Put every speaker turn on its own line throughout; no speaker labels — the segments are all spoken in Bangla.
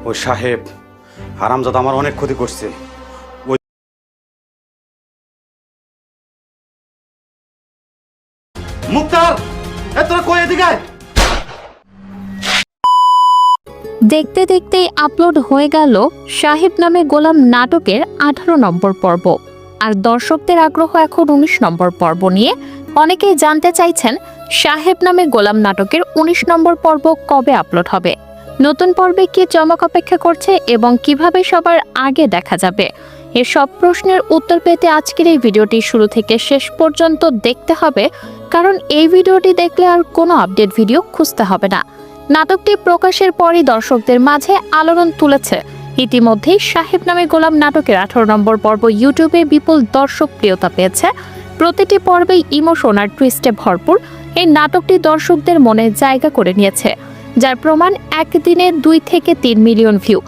ওই সাহেব হারামজাদা আমার অনেক ক্ষতি করছে। ওই মুক্তার তোরা কই এদিকে আয়।
দেখতে দেখতেই আপলোড হয়ে গেল সাহেব নামে গোলাম নাটকের 18 নম্বর পর্ব। আর দর্শকদের আগ্রহ এখন 19 নম্বর পর্ব নিয়ে। অনেকেই জানতে চাইছেন সাহেব নামে গোলাম নাটকের 19 নম্বর পর্ব কবে আপলোড হবে, নতুন পর্বে কি চমক অপেক্ষা করছে এবং কিভাবে সবার আগে দেখা যাবে। এসব প্রশ্নের উত্তর পেতে আজকের এই ভিডিওটি শুরু থেকে শেষ পর্যন্ত দেখতে হবে, কারণ এই ভিডিওটি দেখলে আর কোনো আপডেট ভিডিও খুঁজতে হবে না। নাটকটি প্রকাশের পরই দর্শকদের মাঝে আলোড়ন তুলেছে। ইতিমধ্যেই সাহেব নামে গোলাম নাটকের 18 নম্বর পর্ব ইউটিউবে বিপুল দর্শক প্রিয়তা পেয়েছে। প্রতিটি পর্বেই ইমোশন আর টুইস্টে ভরপুর এই নাটকটি দর্শকদের মনে জায়গা করে নিয়েছে, যার প্রমাণ একদিনে 2 থেকে 3 মিলিয়ন ভিউ।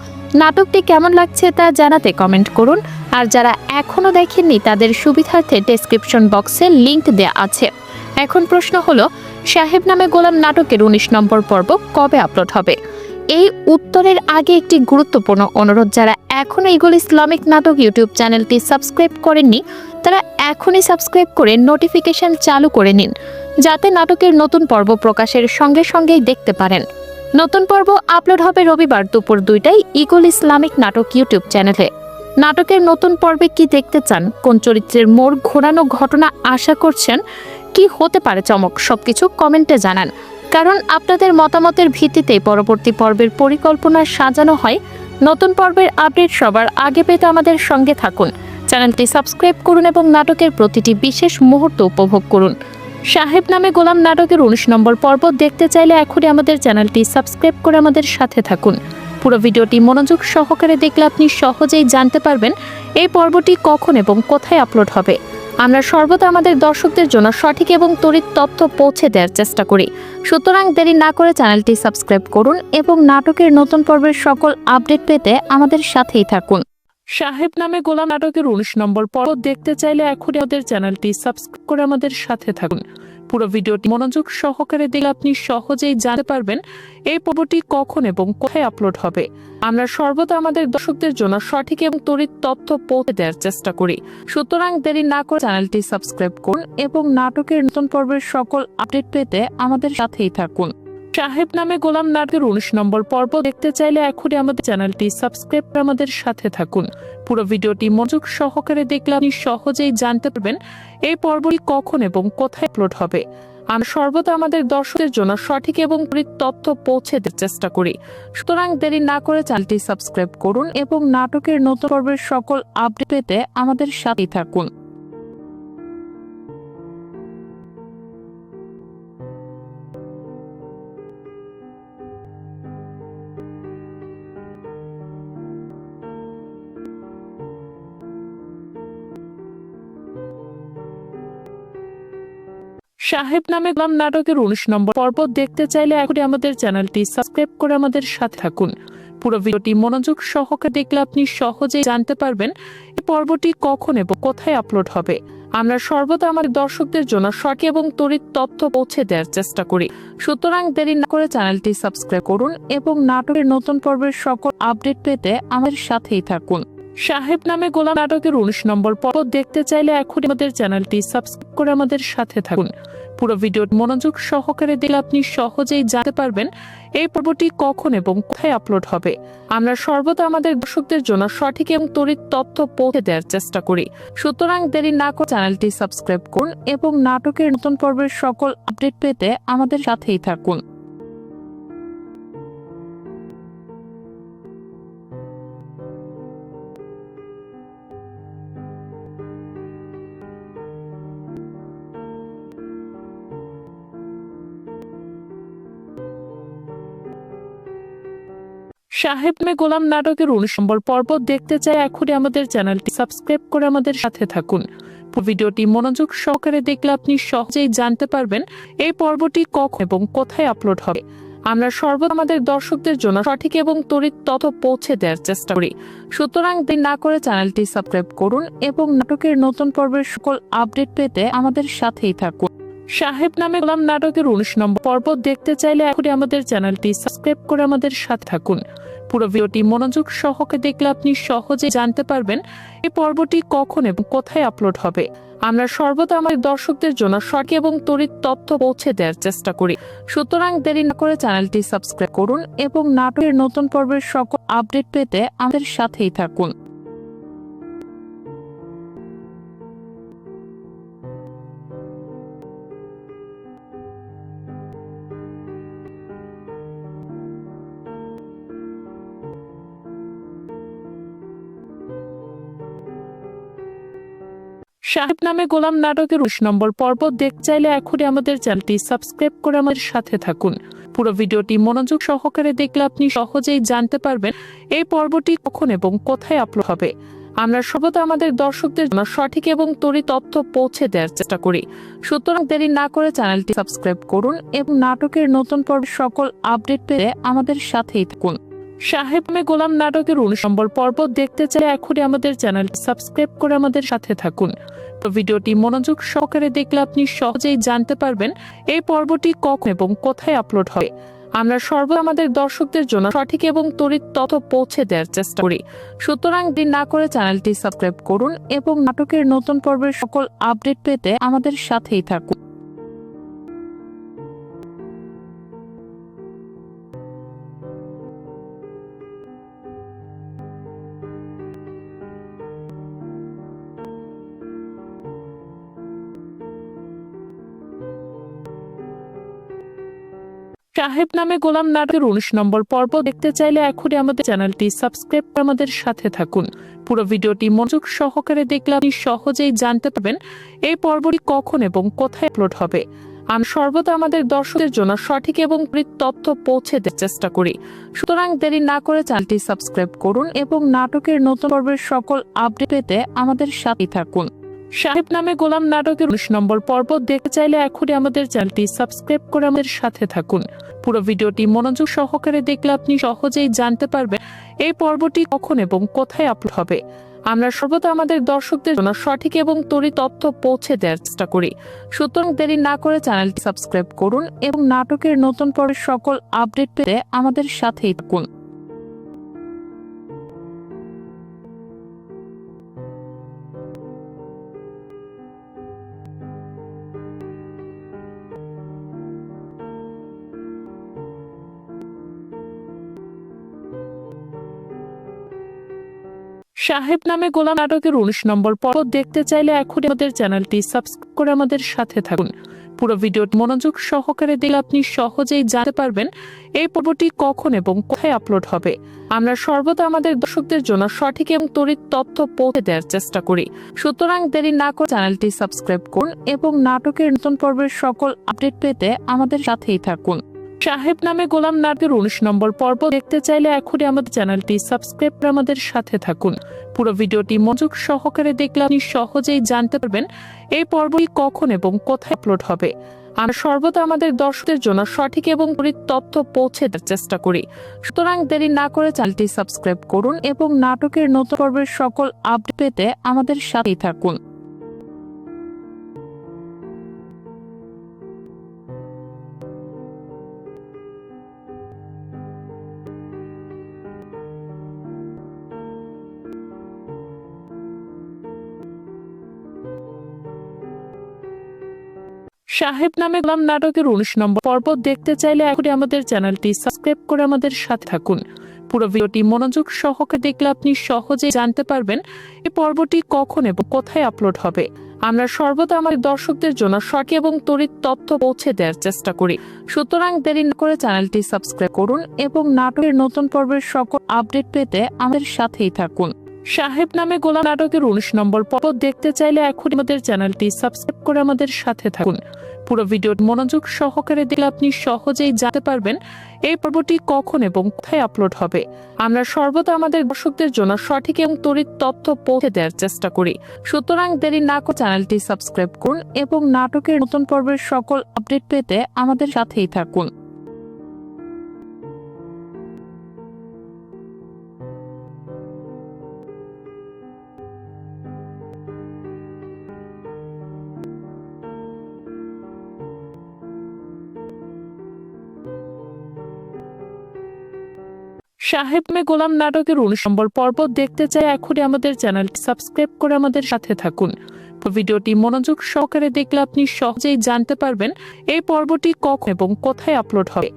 নাটকটি কেমন লাগছে তা জানাতে কমেন্ট করুন। আর যারা এখনো দেখেননি তাদের সুবিধার্থে ডেসক্রিপশন বক্সে লিংক দেওয়া আছে। এখন প্রশ্ন হলো, সাহেব নামে গোলাম নাটকের 19 নম্বর পর্ব কবে আপলোড হবে? এই উত্তরের আগে একটি গুরুত্বপূর্ণ অনুরোধ, যারা এখনো ইগল ইসলামিক নাটক ইউটিউব চ্যানেলটি সাবস্ক্রাইব করেননি তারা এখনই সাবস্ক্রাইব করে নোটিফিকেশন চালু করে নিন, যাতে নাটকের নতুন পর্ব প্রকাশের সঙ্গে সঙ্গেই দেখতে পারেন। নতুন পর্ব আপলোড হবে রবিবার দুপুর 2টায় ইগল ইসলামিক নাটক ইউটিউব চ্যানেলে। নাটকের নতুন পর্বে কি দেখতে চান, কোন চরিত্রের মোড় ঘোরানো ঘটনা আশা করছেন, কি হতে পারে চমক, সবকিছু কমেন্টে জানান, কারণ আপনাদের মতামতের ভিত্তিতে পরবর্তী পর্বের পরিকল্পনা সাজানো হয়। নতুন পর্বের আপডেট সবার আগে পেতে আমাদের সঙ্গে থাকুন, চ্যানেলটি সাবস্ক্রাইব করুন এবং নাটকের প্রতিটি বিশেষ মুহূর্ত উপভোগ করুন। সাহেব নামে গোলাম নাটকের 19 নম্বর পর্ব দেখতে চাইলে এখনই আমাদের চ্যানেলটি সাবস্ক্রাইব করে আমাদের সাথে থাকুন। পুরো ভিডিওটি মনোযোগ সহকারে দেখলে আপনি সহজেই জানতে পারবেন এই পর্বটি কখন এবং কোথায় আপলোড হবে। আমরা সর্বদা আমাদের দর্শকদের জন্য সঠিক এবং তড়িৎ তথ্য পৌঁছে দেওয়ার চেষ্টা করি, সুতরাং দেরি না করে চ্যানেলটি সাবস্ক্রাইব করুন এবং নাটকের নতুন পর্বের সকল আপডেট পেতে আমাদের সাথেই থাকুন। সাহেব নামে গোলাম নাটকের 19 নম্বর পর্ব দেখতে চাইলে এখনই আমাদের চ্যানেলটি সাবস্ক্রাইব করে আমাদের সাথে থাকুন। পুরো ভিডিওটি মনোযোগ সহকারে দেখলে আপনি সহজেই জানতে পারবেন এই পর্বটি কখন এবং কোথায় আপলোড হবে। আমরা সর্বদা আমাদের দর্শকদের জন্য সঠিক এবং তড়িৎ তথ্য পৌঁছে দেওয়ার চেষ্টা করি, সুতরাং দেরি না করে চ্যানেলটি সাবস্ক্রাইব করুন এবং নাটকের নতুন পর্বের সকল আপডেট পেতে আমাদের সাথেই থাকুন। সাহেব নামে গোলাম নাটকের 19 নম্বর পর্ব দেখতে চাইলে এখনই আমাদের চ্যানেলটি সাবস্ক্রাইব করে আমাদের সাথে থাকুন। পুরো ভিডিওটি মনোযোগ সহকারে দেখলে আপনি সহজেই জানতে পারবেন এই পর্বটি কখন এবং কোথায় আপলোড হবে। আমরা সর্বদা আমাদের দর্শকদের জন্য সঠিক এবং তড়িৎ তথ্য পৌঁছে দেওয়ার চেষ্টা করি, সুতরাং দেরি না করে চ্যানেলটি সাবস্ক্রাইব করুন এবং নাটকের নতুন পর্বের সকল আপডেট পেতে আমাদের সাথেই থাকুন। সাহেব নামে গোলাম নাটকের 19 নম্বর পর্ব দেখতে চাইলে এখনই আমাদের চ্যানেলটি সাবস্ক্রাইব করে আমাদের সাথে থাকুন। পুরো ভিডিওটি মনোযোগ সহকারে দেখলে আপনি সহজেই জানতে পারবেন এই পর্বটি কখন এবং কোথায় আপলোড হবে। আমরা সর্বদা আমাদের দর্শকদের জন্য সঠিক এবং তড়িৎ তথ্য পৌঁছে দেওয়ার চেষ্টা করি, সুতরাং দেরি না করে চ্যানেলটি সাবস্ক্রাইব করুন এবং নাটকের নতুন পর্বের সকল আপডেট পেতে আমাদের সাথেই থাকুন। সাহেব নামে গোলাম নাটকের 19 নম্বর পর্ব দেখতে চাইলে এখনই আমাদের চ্যানেলটি সাবস্ক্রাইব করে আমাদের সাথে থাকুন। পুরো ভিডিওটি মনোযোগ সহকারে দেখলে আপনি সহজেই জানতে পারবেন এই পর্বটি কখন এবং কোথায় আপলোড হবে। আমরা সর্বদা আমাদের দর্শকদের জন্য সঠিক এবং তড়িৎ তথ্য পৌঁছে দেওয়ার চেষ্টা করি, সুতরাং দেরি না করে চ্যানেলটি সাবস্ক্রাইব করুন এবং নাটকের নতুন পর্বের সকল আপডেট পেতে আমাদের সাথেই থাকুন। সাহেব নামে গোলাম নাটকের 19 নম্বর পর্ব দেখতে চাই এখনই আমাদের চ্যানেলটি সাবস্ক্রাইব করে আমাদের সাথে থাকুন। ভিডিওটি মনোযোগ সহকারে দেখলে আপনি সহজেই জানতে পারবেন এই পর্বটি কখন এবং কোথায় আপলোড হবে। আমরা সর্বদা আমাদের দর্শকদের জন্য সঠিক এবং তড়িৎ তথ্য পৌঁছে দেওয়ার চেষ্টা করি, সুতরাং দেরি না করে চ্যানেলটি সাবস্ক্রাইব করুন এবং নাটকের নতুন পর্বের সকল আপডেট পেতে আমাদের সাথেই থাকুন।
সাহেব নামে গোলাম নাটকের 19 নম্বর পর্ব দেখতে চাইলে এখনই আমাদের চ্যানেলটি সাবস্ক্রাইব করে আমাদের সাথে থাকুন। পুরো ভিডিওটি মনোযোগ সহকারে দেখলে আপনি সহজে জানতে পারবেন এই পর্বটি কখন এবং কোথায় আপলোড হবে। আমরা সর্বদা আমাদের দর্শকদের জন্য সঠিক এবং তড়িৎ তথ্য পৌঁছে দেওয়ার চেষ্টা করি। সুতরাং দেরি না করে চ্যানেলটি সাবস্ক্রাইব করুন এবং নাটকের নতুন পর্বের সকল আপডেট পেতে আমাদের সাথেই থাকুন। সাহেব নামে গোলাম নাটকের 19 নম্বর পর্ব দেখতে চাইলে এখনই আমাদের চ্যানেলটি সাবস্ক্রাইব করে আমাদের সাথে থাকুন। পুরো ভিডিওটি মনোযোগ সহকারে দেখলে আপনি সহজেই জানতে পারবেন এই পর্বটি কখন এবং কোথায় আপলোড হবে। আমরা সর্বদা আমাদের দর্শকদের জন্য সঠিক এবং তড়িৎ তথ্য পৌঁছে দেওয়ার চেষ্টা করি। সুতরাং দেরি না করে চ্যানেলটি সাবস্ক্রাইব করুন এবং নাটকের নতুন পর্বের সকল আপডেট পেতে আমাদের সাথেই থাকুন। সাহেব নামে গোলাম নাটকের 19 নম্বর পর্ব দেখতে চাইলে এখনই আমাদের চ্যানেলটি সাবস্ক্রাইব করে আমাদের সাথে থাকুন। ভিডিওটি মনোযোগ সহকারে দেখলে আপনি সহজেই জানতে পারবেন এই পর্বটি কখন এবং কোথায় আপলোড হবে। আমরা সর্বদা আমাদের দর্শকদের জন্য সঠিক এবং তড়িৎ তথ্য পৌঁছে দেওয়ার চেষ্টা করি। সুতরাং দেরি না করে চ্যানেলটি সাবস্ক্রাইব করুন এবং নাটকের নতুন পর্বের সকল আপডেট পেতে আমাদের সাথেই থাকুন। সাহেব নামে গোলাম নাটকের 19 নম্বর পর্ব দেখতে চাইলে এখনই আমাদের চ্যানেলটি সাবস্ক্রাইব করে আমাদের সাথে থাকুন। পুরো ভিডিওটি মনোযোগ সহকারে দেখলে আপনি সহজেই জানতে পারবেন এই পর্বটি কখন এবং কোথায় আপলোড হবে। আমরা সর্বদা আমাদের দর্শকদের জন্য সঠিক এবং তড়িৎ তথ্য পৌঁছে দেওয়ার চেষ্টা করি। সুতরাং দেরি না করে চ্যানেলটি সাবস্ক্রাইব করুন এবং নাটকের নতুন পর্বের সকল আপডেট পেতে আমাদের সাথেই থাকুন। সাহেব নামে গোলাম নাটকের 19 নম্বর পর্ব দেখতে চাইলে এখনই আমাদের চ্যানেলটি সাবস্ক্রাইব করে আমাদের সাথে থাকুন। পুরো ভিডিওটি মনোযোগ সহকারে দেখলে আপনি সহজেই জানতে পারবেন এই পর্বটি কখন এবং কোথায় আপলোড হবে। আমরা সর্বদা আমাদের দর্শকদের জন্য সঠিক এবং তড়িৎ তথ্য পৌঁছে দেওয়ার চেষ্টা করি। সুতরাং দেরি না করে চ্যানেলটি সাবস্ক্রাইব করুন এবং নাটকের নতুন পর্বের সকল আপডেট পেতে আমাদের সাথেই থাকুন। সাহেব নামে গোলাম নাটকের 19 নম্বর পর্ব দেখতে চাইলে এখনই আমাদের চ্যানেলটি সাবস্ক্রাইব করে আমাদের সাথে থাকুন। পুরো ভিডিওটি মনোযোগ সহকারে দেখলে আপনি সহজেই জানতে পারবেন এই পর্বটি কখন এবং কোথায় আপলোড হবে। আমরা সর্বদা আমাদের দর্শকদের জন্য সঠিক এবং তড়িৎ তথ্য পৌঁছে দেওয়ার চেষ্টা করি। সুতরাং দেরি না করে চ্যানেলটি সাবস্ক্রাইব করুন এবং নাটকের নতুন পর্বের সকল আপডেট পেতে আমাদের সাথেই থাকুন। সাহেব নামে গোলাম নাটকের 19 নম্বর পর্ব দেখতে চাইলে এখনই আমাদের চ্যানেলটি সাবস্ক্রাইব করে আমাদের সাথে থাকুন। পুরো ভিডিওটি মনোযোগ সহকারে দেখলে আপনি সহজেই জানতে পারবেন এই পর্বটি কখন এবং কোথায় আপলোড হবে। আমরা সর্বদা আমাদের দর্শকদের জন্য সঠিক এবং তড়িৎ তথ্য পৌঁছে দেওয়ার চেষ্টা করি। সুতরাং দেরি না করে চ্যানেলটি সাবস্ক্রাইব করুন এবং নাটকের নতুন পর্বের সকল আপডেট পেতে আমাদের সাথেই থাকুন। সাহেব নামে গোলাম নাটকের 19 নম্বর পর্ব দেখতে চাইলে এখনই আমাদের চ্যানেলটি সাবস্ক্রাইব করে আমাদের সাথে থাকুন। পুরো ভিডিওটি মনোযোগ সহকারে দেখলে আপনি সহজেই জানতে পারবেন এই পর্বটি কখন এবং কোথায় আপলোড হবে। আমরা সর্বদা আমাদের দর্শকদের জন্য সঠিক এবং তড়িৎ তথ্য পৌঁছে দেওয়ার চেষ্টা করি। সুতরাং দেরি না করে চ্যানেলটি সাবস্ক্রাইব করুন এবং নাটকের নতুন পর্বের সকল আপডেট পেতে আমাদের সাথেই থাকুন। সাহেব নামে গোলাম নাটকের 19 নম্বর পর্ব দেখতে চাইলে এখনই আমাদের চ্যানেলটি সাবস্ক্রাইব করে আমাদের সাথে থাকুন। পুরো ভিডিওটি মনোযোগ সহকারে দেখলে আপনি সহজেই জানতে পারবেন এই পর্বটি কখন এবং কোথায় আপলোড হবে। আমরা সর্বদা আমাদের দর্শকদের জন্য সঠিক এবং তড়িৎ তথ্য পৌঁছে দেওয়ার চেষ্টা করি। সুতরাং দেরি না করে চ্যানেলটি সাবস্ক্রাইব করুন এবং নাটকের নতুন পর্বের সকল আপডেট পেতে আমাদের সাথেই থাকুন। সাহেব নামে গোলাম নাটকের 19 নম্বর পর্ব দেখতে চাই এখনই আমাদের চ্যানেলটি সাবস্ক্রাইব করে আমাদের সাথে থাকুন। ভিডিওটি মনোযোগ সহকারে দেখলে আপনি সহজেই জানতে পারবেন এই পর্বটি কখন এবং কোথায় আপলোড হবে।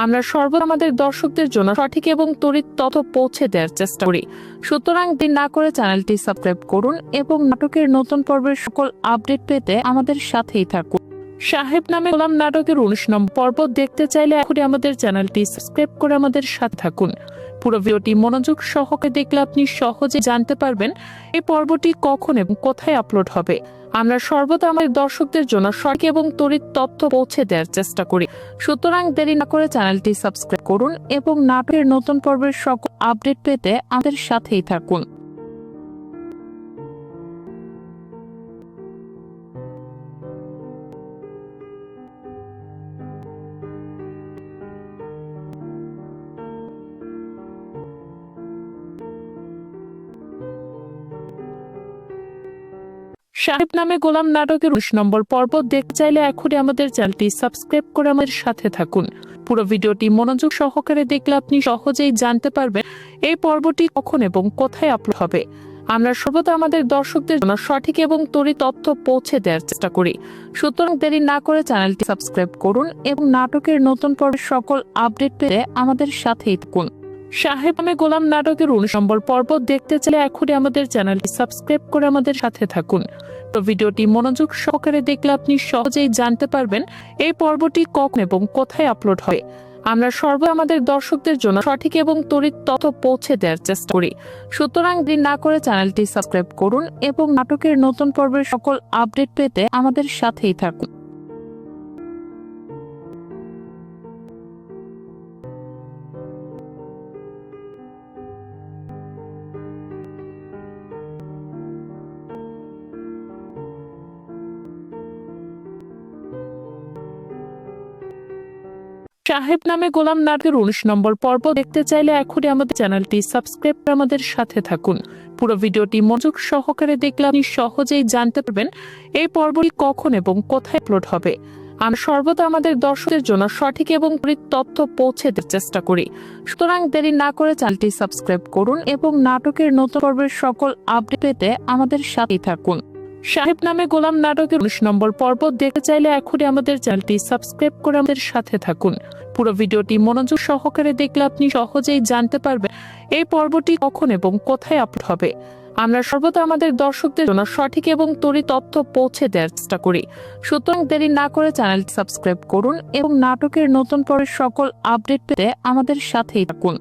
আমরা সর্বদা আমাদের দর্শকদের জন্য সঠিক এবং তড়িৎ তথ্য পৌঁছে দেওয়ার চেষ্টা করি, সুতরাং দেরি না করে চ্যানেলটি সাবস্ক্রাইব করুন এবং নাটকের নতুন পর্বের সকল আপডেট পেতে আমাদের সাথেই থাকুন। সাহেব নামে গোলাম নাটকের 19 নম্বর পর্ব দেখতে চাইলে এখনই আমাদের চ্যানেলটি সাবস্ক্রাইব করে আমাদের সাথে থাকুন। পুরো ভিডিওটি মনোযোগ সহকারে দেখলে আপনি সহজে জানতে পারবেন এই পর্বটি কখন এবং কোথায় আপলোড হবে। আমরা সর্বদা আমাদের দর্শকদের জন্য সঠিক এবং তড়িৎ তথ্য পৌঁছে দেওয়ার চেষ্টা করি, সুতরাং দেরি না করে চ্যানেলটি সাবস্ক্রাইব করুন এবং নাটকের নতুন পর্বের সকল আপডেট পেতে আমাদের সাথেই থাকুন। সাহেব নামে গোলাম নাটকের 19 নম্বর পর্ব দেখতে চাইলে এখনই আমাদের চ্যানেলটি সাবস্ক্রাইব করে আমাদের সাথে থাকুন। পুরো ভিডিওটি মনোযোগ সহকারে দেখলে আপনি সহজেই জানতে পারবেন এই পর্বটি কখন এবং কোথায় আপলোড হবে। আমরা সর্বদা আমাদের দর্শকদের জন্য সঠিক এবং তড়িৎ তথ্য পৌঁছে দেওয়ার চেষ্টা করি, সুতরাং দেরি না করে চ্যানেলটি সাবস্ক্রাইব করুন এবং নাটকের নতুন পর্বের সকল আপডেট পেতে আমাদের সাথেই থাকুন। সাহেব নামে গোলাম নাটকের 19 নম্বর পর্ব দেখতে চাইলে এখনই আমাদের চ্যানেলটি সাবস্ক্রাইব করে আমাদের সাথে থাকুন। তো ভিডিওটি মনোযোগ সহকারে দেখলে আপনি সহজেই জানতে পারবেন এই পর্বটি কখন এবং কোথায় আপলোড হবে। আমরা সর্বদা আমাদের দর্শকদের জন্য সঠিক এবং তড়িৎ তথ্য পৌঁছে দেওয়ার চেষ্টা করি, সুতরাং দেরি না করে চ্যানেলটি সাবস্ক্রাইব করুন এবং নাটকের নতুন পর্বের সকল আপডেট পেতে আমাদের সাথেই থাকুন। সাহেব নামে গোলাম নাটকের 19 নম্বর পর্ব দেখতে চাইলে এখনই আমাদের চ্যানেলটি সাবস্ক্রাইব করে আমাদের সাথে থাকুন। পুরো ভিডিওটি মনোযোগ সহকারে দেখলে আপনি সহজেই জানতে পারবেন এই পর্বটি কখন এবং কোথায় আপলোড হবে। আমরা সর্বদা আমাদের দর্শকদের জন্য সঠিক এবং তড়িৎ তথ্য পৌঁছে দেওয়ার চেষ্টা করি, সুতরাং দেরি না করে চ্যানেলটি সাবস্ক্রাইব করুন এবং নাটকের নতুন পর্বের সকল আপডেট পেতে আমাদের সাথেই থাকুন। সাহেব নামে গোলাম নাটকের 19 নম্বর পর্ব দেখতে চাইলে এখনই আমাদের চ্যানেলটি সাবস্ক্রাইব করে আমাদের সাথে থাকুন। পুরো ভিডিওটি মনোযোগ সহকারে দেখলে আপনি সহজেই জানতে পারবেন এই পর্বটি কখন এবং কোথায় আপলোড হবে। আমরা সর্বদা আমাদের দর্শকদের জন্য সঠিক এবং তড়িৎ তথ্য পৌঁছে দেওয়ার চেষ্টা করি, সুতরাং দেরি না করে চ্যানেলটি সাবস্ক্রাইব করুন এবং নাটকের নতুন পর্বের সকল আপডেট পেতে আমাদের সাথেই থাকুন।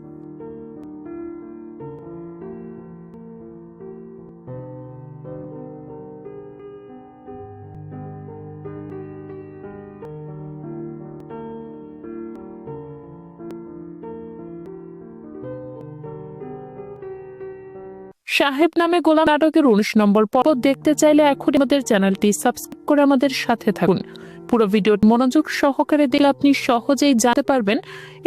সাহেব নামে গোলাম নাটকের 19 নম্বর পর্ব দেখতে চাইলে এখনই আমাদের চ্যানেলটি সাবস্ক্রাইব করে আমাদের সাথে থাকুন। পুরো ভিডিওটি মনোযোগ সহকারে দেখলে আপনি সহজেই জানতে পারবেন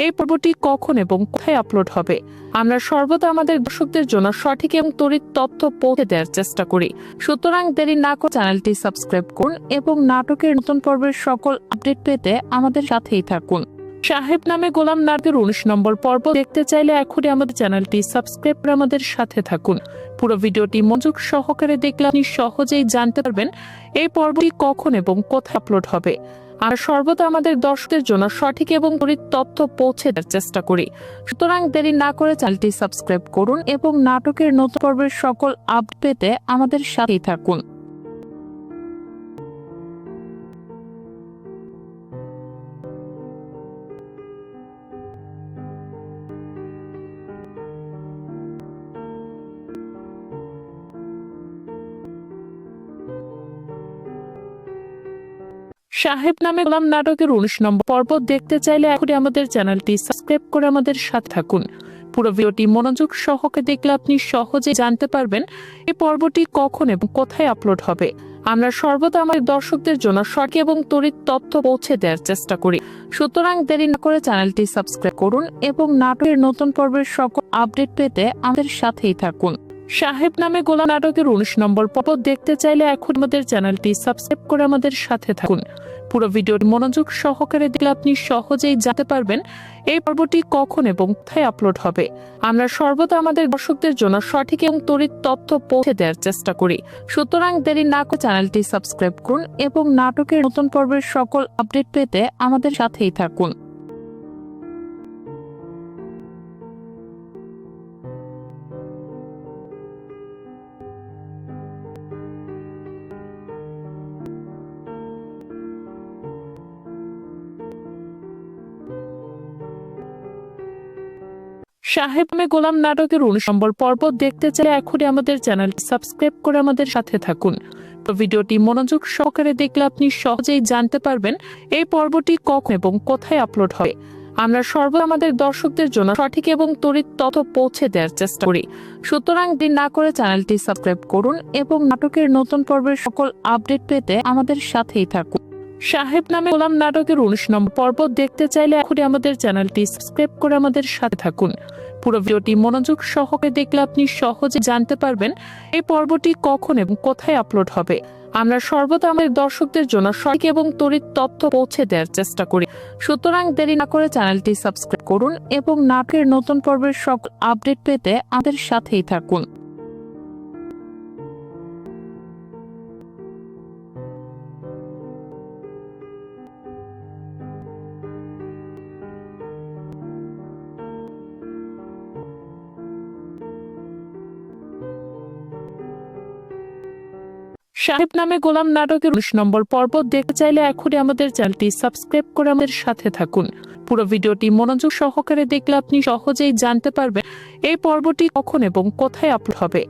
এই পর্বটি কখন এবং কোথায় আপলোড হবে। আমরা সর্বদা আমাদের দর্শকদের জন্য সঠিক এবং তড়িৎ তথ্য পৌঁছে দেওয়ার চেষ্টা করি, সুতরাং দেরি না করে চ্যানেলটি সাবস্ক্রাইব করুন এবং নাটকের নতুন পর্বের সকল আপডেট পেতে আমাদের সাথেই থাকুন। সাহেব নামে গোলাম নাটকের 19 নম্বর পর্ব দেখতে চাইলে এখনই আমাদের চ্যানেলটি সাবস্ক্রাইব করে আমাদের সাথে থাকুন। পুরো ভিডিওটি মনোযোগ সহকারে দেখলে আপনি সহজেই জানতে পারবেন এই পর্বটি কখন এবং কোথায় আপলোড হবে। আমরা সর্বদা আমাদের দর্শকদের জন্য সঠিক এবং তড়িৎ তথ্য পৌঁছে দেওয়ার চেষ্টা করি, সুতরাং দেরি না করে চ্যানেলটি সাবস্ক্রাইব করুন এবং নাটকের নতুন পর্বের সকল আপডেট পেতে আমাদের সাথেই থাকুন। সাহেব নামে গোলাম নাটকের 19 নম্বর পর্ব দেখতে চাইলে এখনই আমাদের চ্যানেলটি সাবস্ক্রাইব করে আমাদের সাথে থাকুন। পুরো ভিডিওটি মনোযোগ সহকারে দেখলে আপনি সহজে জানতে পারবেন এই পর্বটি কখন এবং কোথায় আপলোড হবে। আমরা সর্বদা আমাদের দর্শকদের জন্য সঠিক এবং তড়িৎ তথ্য পৌঁছে দেওয়ার চেষ্টা করি, সুতরাং দেরি না করে চ্যানেলটি সাবস্ক্রাইব করুন এবং নাটকের নতুন পর্বের সকল আপডেট পেতে আমাদের সাথেই থাকুন। সাহেব নামে গোলাম নাটকের 19 নম্বর পর্ব দেখতে চাইলে এখন আমাদের চ্যানেলটি সাবস্ক্রাইব করে আমাদের সাথে থাকুন। পুরো ভিডিওটি মনোযোগ সহকারে দেখলে আপনি সহজেই জানতে পারবেন এই পর্বটি কখন এবং কোথায় আপলোড হবে। আমরা সর্বদা আমাদের দর্শকদের জন্য সঠিক এবং তড়িৎ তথ্য পৌঁছে দেওয়ার চেষ্টা করি। সুতরাং দেরি না করে চ্যানেলটি সাবস্ক্রাইব করুন এবং নাটকের নতুন পর্বের সকল আপডেট পেতে আমাদের সাথেই থাকুন। সাহেব নামে গোলাম নাটকের 19 নম্বর পর্ব দেখতে চাইলে এখনই আমাদের চ্যানেলটি সাবস্ক্রাইব করে আমাদের সাথে থাকুন। ভিডিওটি মনোযোগ সহকারে দেখলে আপনি সহজেই জানতে পারবেন এই পর্বটি কখন এবং কোথায় আপলোড হবে। আমরা সর্বদা আমাদের দর্শকদের জন্য সঠিক এবং তড়িৎ তথ্য পৌঁছে দেওয়ার চেষ্টা করি। সুতরাং দেরি না করে চ্যানেলটি সাবস্ক্রাইব করুন এবং নাটকের নতুন পর্বের সকল আপডেট পেতে আমাদের সাথেই থাকুন। সাহেব নামে গোলাম নাটকের 19 নম্বর পর্ব দেখতে চাইলে এখনই আমাদের চ্যানেলটি সাবস্ক্রাইব করে আমাদের সাথে থাকুন। পুরো ভিডিওটি মনোযোগ সহকারে দেখলে আপনি সহজে জানতে পারবেন এই পর্বটি কখন এবং কোথায় আপলোড হবে। আমরা সর্বদা আমাদের দর্শকদের জন্য সঠিক এবং তড়িৎ তথ্য পৌঁছে দেওয়ার চেষ্টা করি। সুতরাং দেরি না করে চ্যানেলটি সাবস্ক্রাইব করুন এবং নাটকের নতুন পর্বের সকল আপডেট পেতে আমাদের সাথেই থাকুন। সাহেব নামে গোলাম নাটকের 19 নম্বর পর্ব দেখতে চাইলে এখনই আমাদের চ্যানেলটি সাবস্ক্রাইব করে আমাদের সাথে থাকুন। পুরো ভিডিওটি মনোযোগ সহকারে দেখলে আপনি সহজেই জানতে পারবেন এই পর্বটি কখন এবং কোথায় আপলোড হবে।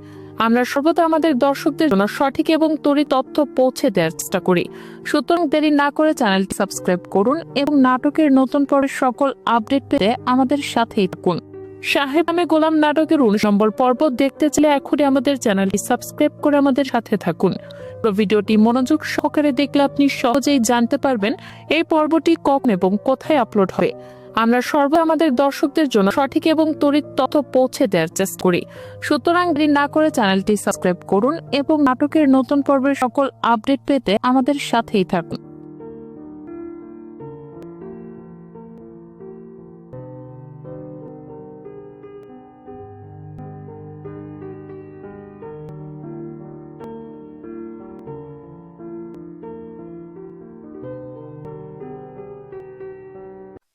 আমরা সর্বদা আমাদের দর্শকদের জন্য সঠিক এবং তড়িৎ তথ্য পৌঁছে দেওয়ার চেষ্টা করি। সুতরাং দেরি না করে চ্যানেলটি সাবস্ক্রাইব করুন এবং নাটকের নতুন পর্বের সকল আপডেট পেতে আমাদের সাথেই থাকুন। সাহেব নামে গোলাম নাটকের 19 নম্বর পর্ব দেখতে চাইলে এখনই আমাদের চ্যানেলটি সাবস্ক্রাইব করে আমাদের সাথে থাকুন। ভিডিওটি মনোযোগ সহকারে দেখলে আপনি সহজেই জানতে পারবেন এই পর্বটি কখন এবং কোথায় আপলোড হবে। আমরা সর্বদা আমাদের দর্শকদের জন্য সঠিক এবং তড়িৎ তথ্য পৌঁছে দেওয়ার চেষ্টা করি। সুতরাং দেরি না করে চ্যানেলটি সাবস্ক্রাইব করুন এবং নাটকের নতুন পর্বের সকল আপডেট পেতে আমাদের সাথেই থাকুন।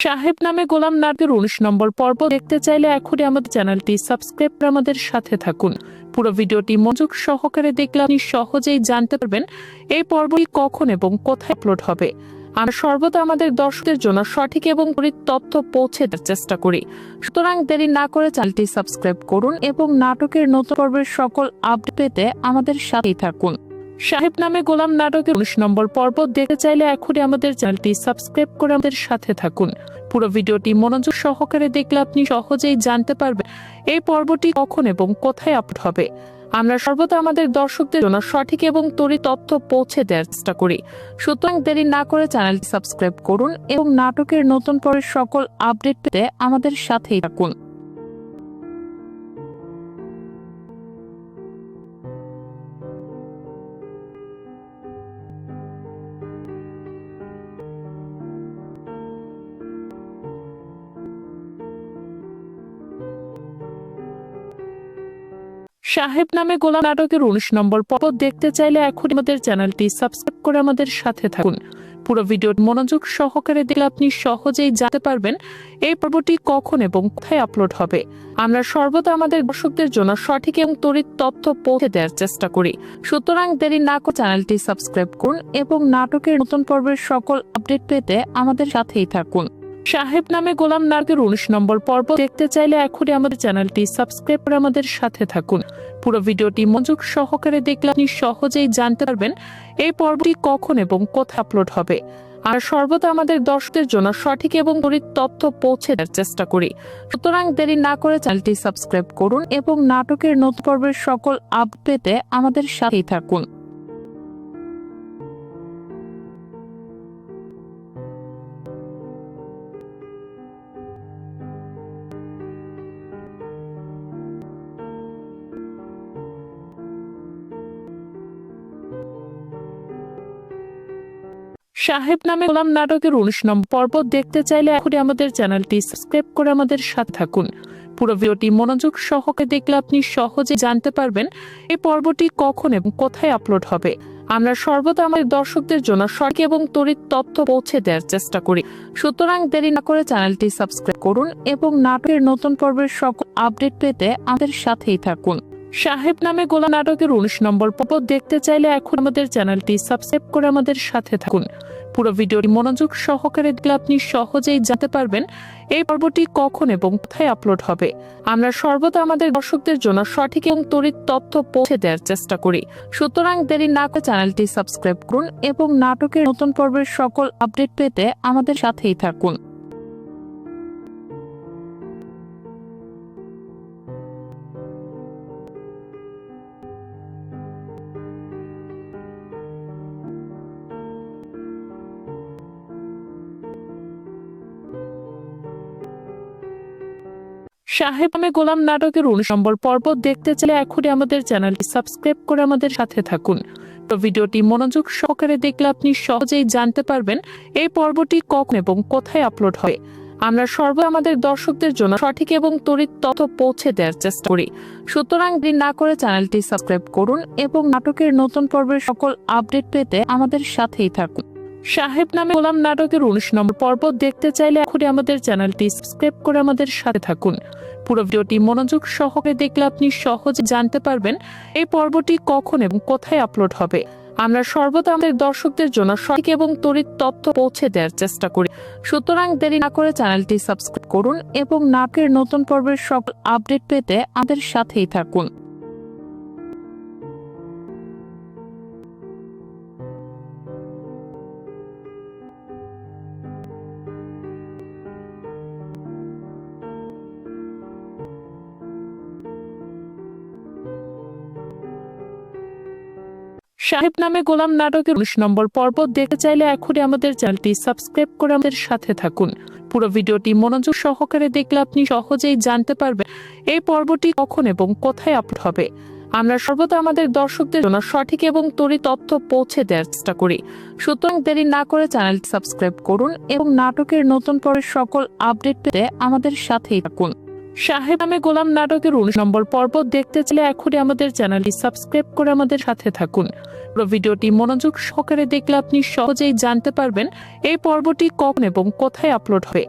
সাহেব নামে গোলাম নাটকের 19 নম্বর পর্ব দেখতে চাইলে এখনই আমাদের চ্যানেলটি সাবস্ক্রাইব করে আমাদের সাথে থাকুন। পুরো ভিডিওটি মনোযোগ সহকারে দেখলে আপনি সহজেই জানতে পারবেন এই পর্বটি কখন এবং কোথায় আপলোড হবে। আমরা সর্বদা আমাদের দর্শকদের জন্য সঠিক এবং তড়িৎ তথ্য পৌঁছে দেওয়ার চেষ্টা করি। সুতরাং দেরি না করে চ্যানেলটি সাবস্ক্রাইব করুন এবং নাটকের নতুন পর্বের সকল আপডেট পেতে আমাদের সাথেই থাকুন। সাহেব নামে গোলাম নাটকের 19 নম্বর পর্ব দেখতে চাইলে এখনই আমাদের চ্যানেলটি সাবস্ক্রাইব করে আমাদের সাথে থাকুন। পুরো ভিডিওটি মনোযোগ সহকারে দেখলে আপনি সহজেই জানতে পারবেন এই পর্বটি কখন এবং কোথায় আপলোড হবে। আমরা সর্বদা আমাদের দর্শকদের জন্য সঠিক এবং তড়িৎ তথ্য পৌঁছে দেওয়ার চেষ্টা করি। সুতরাং দেরি না করে চ্যানেলটি সাবস্ক্রাইব করুন এবং নাটকের নতুন পর্বের সকল আপডেট পেতে আমাদের সাথেই থাকুন। সাহেব নামে গোলাম নাটকের 19 নম্বর পর্ব দেখতে চাইলে এখনই আমাদের চ্যানেলটি সাবস্ক্রাইব করে আমাদের সাথে থাকুন। পুরো ভিডিওটি মনোযোগ সহকারে দেখলে আপনি সহজেই জানতে পারবেন এই পর্বটি কখন এবং কোথায় আপলোড হবে। আমরা সর্বদা আমাদের দর্শকদের জন্য সঠিক এবং তড়িৎ তথ্য পৌঁছে দেওয়ার চেষ্টা করি। সুতরাং দেরি না করে চ্যানেলটি সাবস্ক্রাইব করুন এবং নাটকের নতুন পর্বের সকল আপডেট পেতে আমাদের সাথেই থাকুন। সাহেব নামে গোলাম নাটকের 19 নম্বর পর্ব দেখতে চাইলে এখনই আমাদের চ্যানেলটি সাবস্ক্রাইব করে আমাদের সাথে থাকুন। পুরো ভিডিওটি মনোযোগ সহকারে দেখলে আপনি সহজেই জানতে পারবেন এই পর্বটি কখন এবং কোথায় আপলোড হবে। আর সর্বদা আমাদের দর্শকদের জন্য সঠিক এবং তড়িৎ তথ্য পৌঁছে দেওয়ার চেষ্টা করি। সুতরাং দেরি না করে চ্যানেলটি সাবস্ক্রাইব করুন এবং নাটকের নতুন পর্বের সকল আপডেট পেতে আমাদের সাথেই থাকুন। সাহেব নামে গোলাম নাটকের 19 নম্বর পর্ব দেখতে চাইলে এখনই আমাদের চ্যানেলটি সাবস্ক্রাইব করে আমাদের সাথে থাকুন। পুরো ভিডিওটি মনোযোগ সহকারে দেখলে আপনি সহজে জানতে পারবেন এই পর্বটি কখন এবং কোথায় আপলোড হবে। আমরা সর্বদা আমাদের দর্শকদের জন্য সঠিক এবং তড়িৎ তথ্য পৌঁছে দেওয়ার চেষ্টা করি, সুতরাং দেরি না করে চ্যানেলটি সাবস্ক্রাইব করুন এবং নাটকের নতুন পর্বের সকল আপডেট পেতে আমাদের সাথেই থাকুন। সাহেব নামে গোলাম নাটকের 19 নম্বর পর্ব দেখতে চাইলে এখন আমাদের চ্যানেলটি সাবস্ক্রাইব করে আমাদের সাথে থাকুন। পুরো ভিডিওটি মনোযোগ সহকারে দেখলে আপনি সহজেই জানতে পারবেন এই পর্বটি কখন এবং কোথায় আপলোড হবে। আমরা সর্বদা আমাদের দর্শকদের জন্য সঠিক এবং তড়িৎ তথ্য পৌঁছে দেওয়ার চেষ্টা করি, সুতরাং দেরি না করে চ্যানেলটি সাবস্ক্রাইব করুন এবং নাটকের নতুন পর্বের সকল আপডেট পেতে আমাদের সাথেই থাকুন। সাহেব নামে গোলাম নাটকের 19 নম্বর পর্ব দেখতে চাইলে এখনই আমাদের চ্যানেলটি সাবস্ক্রাইব করে আমাদের সাথে থাকুন। তো ভিডিওটি মনোযোগ সহকারে দেখলে আপনি সহজেই জানতে পারবেন এই পর্বটি কখন এবং কোথায় আপলোড হয়। আমরা সর্বদা আমাদের দর্শকদের জন্য সঠিক এবং তড়িৎ তথ্য পৌঁছে দেওয়ার চেষ্টা করি, সুতরাং দেরি না করে চ্যানেলটি সাবস্ক্রাইব করুন এবং নাটকের নতুন পর্বের সকল আপডেট পেতে আমাদের সাথেই থাকুন। সাহেব নামে গোলাম নাটকের 19 নম্বর পর্ব দেখতে চাইলে এখনই আমাদের চ্যানেলটি সাবস্ক্রাইব করে আমাদের সাথে থাকুন। পুরো ভিডিওটি মনোযোগ সহকারে দেখলে আপনি সহজে জানতে পারবেন এই পর্বটি কখন এবং কোথায় আপলোড হবে। আমরা সর্বদা আমাদের দর্শকদের জন্য সঠিক এবং তড়িৎ তথ্য পৌঁছে দেওয়ার চেষ্টা করি, সুতরাং দেরি না করে চ্যানেলটি সাবস্ক্রাইব করুন এবং নাটকের নতুন পর্বের সকল আপডেট পেতে আমাদের সাথেই থাকুন। সাহেব নামে গোলাম নাটকের 19 নম্বর পর্ব দেখতে চাইলে এখনই আমাদের চ্যানেলটি সাবস্ক্রাইব করে আমাদের সাথে থাকুন। পুরো ভিডিওটি মনোযোগ সহকারে দেখলে আপনি সহজেই জানতে পারবেন এই পর্বটি কখন এবং কোথায় আপলোড হবে। আমরা সর্বদা আমাদের দর্শকদের জন্য সঠিক এবং তড়িৎ তথ্য পৌঁছে দেওয়ার চেষ্টা করি, সুতরাং দেরি না করে চ্যানেলটি সাবস্ক্রাইব করুন এবং নাটকের নতুন পর্বের সকল আপডেট পেতে আমাদের সাথেই থাকুন। সাহেব নামে গোলাম নাটকের 19 নম্বর পর্ব দেখতে চাইলে এখনই আমাদের চ্যানেলটি সাবস্ক্রাইব করে আমাদের সাথে থাকুন। পুরো ভিডিওটি মনোযোগ সহকারে দেখলে আপনি সহজেই জানতে পারবেন এই পর্বটি কখন এবং কোথায় আপলোড হবে।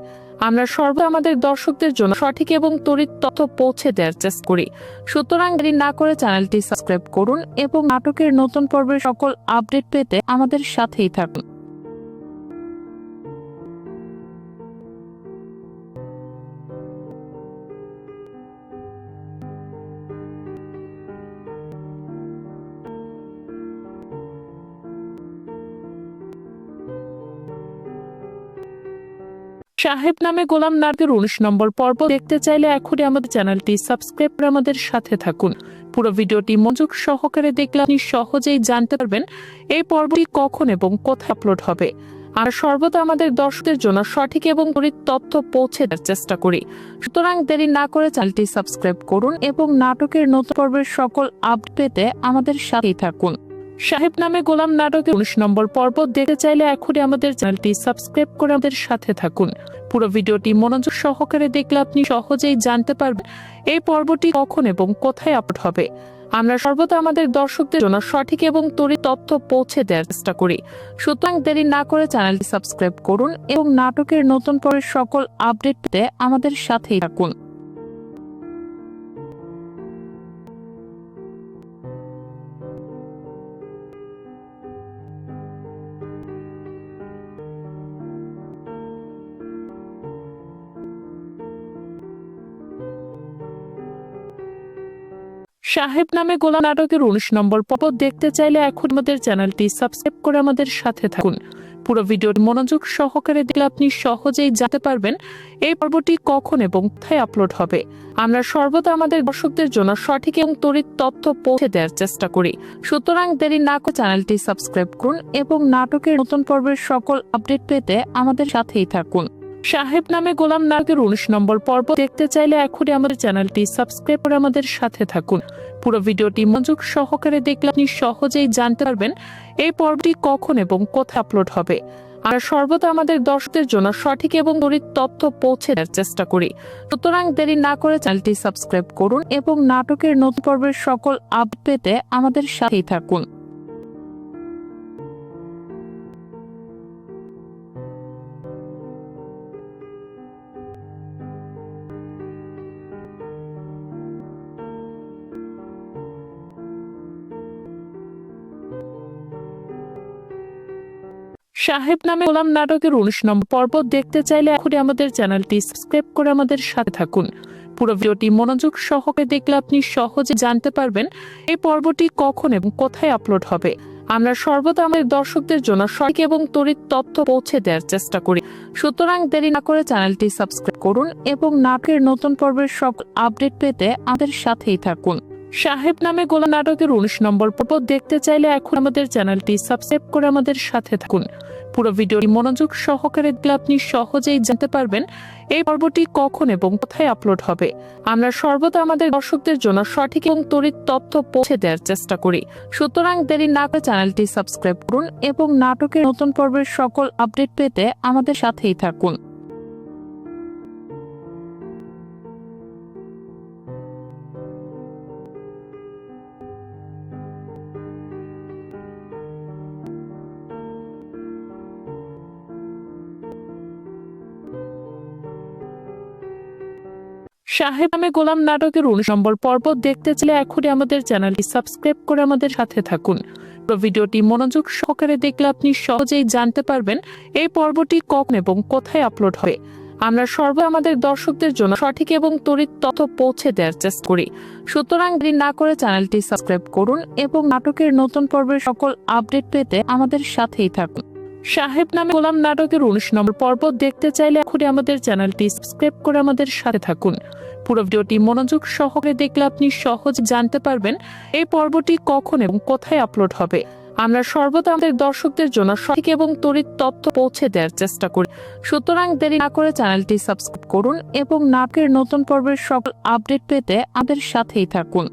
আমরা সর্বদা আমাদের দর্শকদের জন্য সঠিক এবং তড়িৎ তথ্য পৌঁছে দেওয়ার চেষ্টা করি, সুতরাং দেরি না করে চ্যানেলটি সাবস্ক্রাইব করুন এবং নাটকের নতুন পর্বের সকল আপডেট পেতে আমাদের সাথেই থাকুন। সাহেব নামে গোলাম নাটকের 19 নম্বর পর্ব দেখতে চাইলে এখনই আমাদের চ্যানেলটি সাবস্ক্রাইব করে আমাদের সাথে থাকুন। পুরো ভিডিওটি মনোযোগ সহকারে দেখলে আপনি সহজেই জানতে পারবেন এই পর্বটি কখন এবং কোথায় আপলোড হবে। আমরা সর্বদা আমাদের দর্শকদের জন্য সঠিক এবং তড়িৎ তথ্য পৌঁছে দেওয়ার চেষ্টা করি, সুতরাং দেরি না করে চ্যানেলটি সাবস্ক্রাইব করুন এবং নাটকের নতুন পর্বের সকল আপডেট পেতে আমাদের সাথেই থাকুন। সাহেব নামে গোলাম নাটকের 19 নম্বর পর্ব দেখতে চাইলে এখনই আমাদের চ্যানেলটি সাবস্ক্রাইব করে আমাদের সাথে থাকুন। পুরো ভিডিওটি মনোযোগ সহকারে দেখলে আপনি সহজেই জানতে পারবেন এই পর্বটি কখন এবং কোথায় আপলোড হবে। আমরা সর্বদা আমাদের দর্শকদের জন্য সঠিক এবং তড়িৎ তথ্য পৌঁছে দেওয়ার চেষ্টা করি, সুতরাং দেরি না করে চ্যানেলটি সাবস্ক্রাইব করুন এবং নাটকের নতুন পর্বের সকল আপডেট পেতে আমাদের সাথেই থাকুন। সাহেব নামে গোলাম নাটকের 19 নম্বর পর্ব দেখতে চাইলে এখন আমাদের চ্যানেলটি সাবস্ক্রাইব করে আমাদের সাথে থাকুন। পুরো ভিডিওটি মনোযোগ সহকারে দেখলে আপনি সহজেই জানতে পারবেন এই পর্বটি কখন এবং কোথায় আপলোড হবে। আমরা সর্বদা আমাদের দর্শকদের জন্য সঠিক এবং তড়িৎ তথ্য পৌঁছে দেওয়ার চেষ্টা করি, সুতরাং দেরি না করে চ্যানেলটি সাবস্ক্রাইব করুন এবং নাটকের নতুন পর্বের সকল আপডেট পেতে আমাদের সাথেই থাকুন। সাহেব নামে গোলাম নাটকের 19 নম্বর পর্ব দেখতে চাইলে এখনই আমাদের চ্যানেলটি সাবস্ক্রাইব করে আমাদের সাথে থাকুন। পুরো ভিডিওটি মনোযোগ সহকারে দেখলে আপনি সহজেই জানতে পারবেন এই পর্বটি কখন এবং কোথায় আপলোড হবে। আমরা সর্বদা আমাদের দর্শকদের জন্য সঠিক এবং তড়িৎ তথ্য পৌঁছে দেওয়ার চেষ্টা করি। সুতরাং দেরি না করে চ্যানেলটি সাবস্ক্রাইব করুন এবং নাটকের নতুন পর্বের সকল আপডেট পেতে আমাদের সাথেই থাকুন। সাহেব নামে গোলাম নাটকের 19 নম্বর পর্ব দেখতে চাইলে এখনই আমাদের চ্যানেলটি সাবস্ক্রাইব করে আমাদের সাথে থাকুন। পুরো ভিডিওটি মনোযোগ সহকারে দেখলে আপনি সহজে জানতে পারবেন এই পর্বটি কখন এবং কোথায় আপলোড হবে। আমরা সর্বদা আমাদের দর্শকদের জন্য সঠিক এবং তড়িৎ তথ্য পৌঁছে দেওয়ার চেষ্টা করি। সুতরাং দেরি না করে চ্যানেলটি সাবস্ক্রাইব করুন এবং নাটকের নতুন পর্বের সকল আপডেট পেতে আমাদের সাথেই থাকুন। সাহেব নামে গোলাম নাটকের 19 নম্বর পর্ব দেখতে চাইলে এখন আমাদের চ্যানেলটি সাবস্ক্রাইব করে আমাদের সাথে থাকুন। পুরো ভিডিওটি মনোযোগ সহকারে দেখলে আপনি সহজেই জানতে পারবেন এই পর্বটি কখন এবং কোথায় আপলোড হবে। আমরা সর্বদা আমাদের দর্শকদের জন্য সঠিক এবং তড়িৎ তথ্য পৌঁছে দেওয়ার চেষ্টা করি। সুতরাং দেরি না করে চ্যানেলটি সাবস্ক্রাইব করুন এবং নাটকের নতুন পর্বের সকল আপডেট পেতে আমাদের সাথেই থাকুন। সাহেব নামে গোলাম নাটকের 19 নম্বর পর্ব দেখতে চাইলে এখনই আমাদের চ্যানেলটি সাবস্ক্রাইব করে আমাদের সাথে থাকুন। ভিডিওটি মনোযোগ সহকারে দেখলে আপনি সহজেই জানতে পারবেন এই পর্বটি কখন এবং কোথায় আপলোড হবে। আমরা সর্বদা আমাদের দর্শকদের জন্য সঠিক এবং তড়িৎ তথ্য পৌঁছে দেওয়ার চেষ্টা করি। সুতরাং দেরি না করে চ্যানেলটি সাবস্ক্রাইব করুন এবং নাটকের নতুন পর্বের সকল আপডেট পেতে আমাদের সাথেই থাকুন। সাহেব নামে গোলাম নাটকের 19 নম্বর পর্ব দেখতে চাইলে এখনই আমাদের চ্যানেলটি সাবস্ক্রাইব করে আমাদের সাথে থাকুন। পুরো ভিডিওটি মনোযোগ সহকারে দেখলে আপনি সহজে জানতে পারবেন এই পর্বটি কখন এবং কোথায় আপলোড হবে। আমরা সর্বদা আমাদের দর্শকদের জন্য সঠিক এবং তড়িৎ তথ্য পৌঁছে দেওয়ার চেষ্টা করি। সুতরাং দেরি না করে চ্যানেলটি সাবস্ক্রাইব করুন এবং নাটকের নতুন পর্বের সকল আপডেট পেতে আমাদের সাথেই থাকুন।